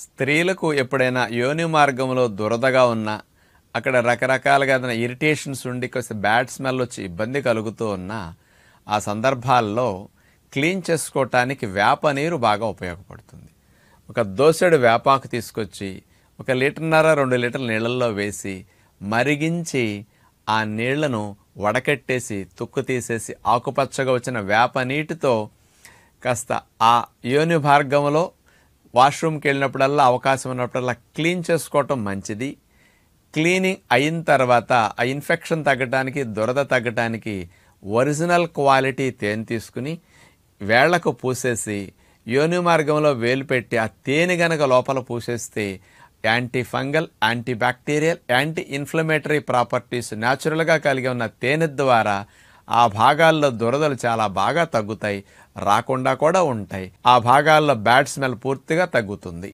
స్త్రీలకు ఎప్పుడైనా యోని మార్గంలో దురదగా ఉన్నా, అక్కడ రకరకాలుగా ఏదైనా ఇరిటేషన్స్ ఉండి కొంచెం బ్యాడ్ స్మెల్ వచ్చి ఇబ్బంది కలుగుతూ ఉన్నా, ఆ సందర్భాల్లో క్లీన్ చేసుకోవటానికి వేప నీరు బాగా ఉపయోగపడుతుంది. ఒక దోసెడు వేపాకు తీసుకొచ్చి 1.5 లీటర్ల 2 లీటర్ల నీళ్ళల్లో వేసి మరిగించి ఆ నీళ్లను వడకట్టేసి తుక్కు తీసేసి ఆకుపచ్చగా వచ్చిన వేప నీటితో కాస్త ఆ యోని మార్గంలో వాష్రూమ్కి వెళ్ళినప్పుడల్లా అవకాశం ఉన్నప్పుడల్లా క్లీన్ చేసుకోవటం మంచిది. క్లీనింగ్ అయిన తర్వాత ఆ ఇన్ఫెక్షన్ తగ్గడానికి, దురద తగ్గడానికి ఒరిజినల్ క్వాలిటీ తేనె తీసుకుని వేళ్లకు పూసేసి యోని మార్గంలో వేలు పెట్టి ఆ తేనె గనక లోపల పూసేస్తే anti fungal, anti bacterial, anti inflammatory properties న్యాచురల్గా కలిగి ఉన్న తేనె ద్వారా ఆ భాగాల్లో దురదలు చాలా బాగా తగ్గుతాయి, రాకుండా కూడా ఉంటాయి. ఆ భాగాల్లో బ్యాడ్ స్మెల్ పూర్తిగా తగ్గుతుంది.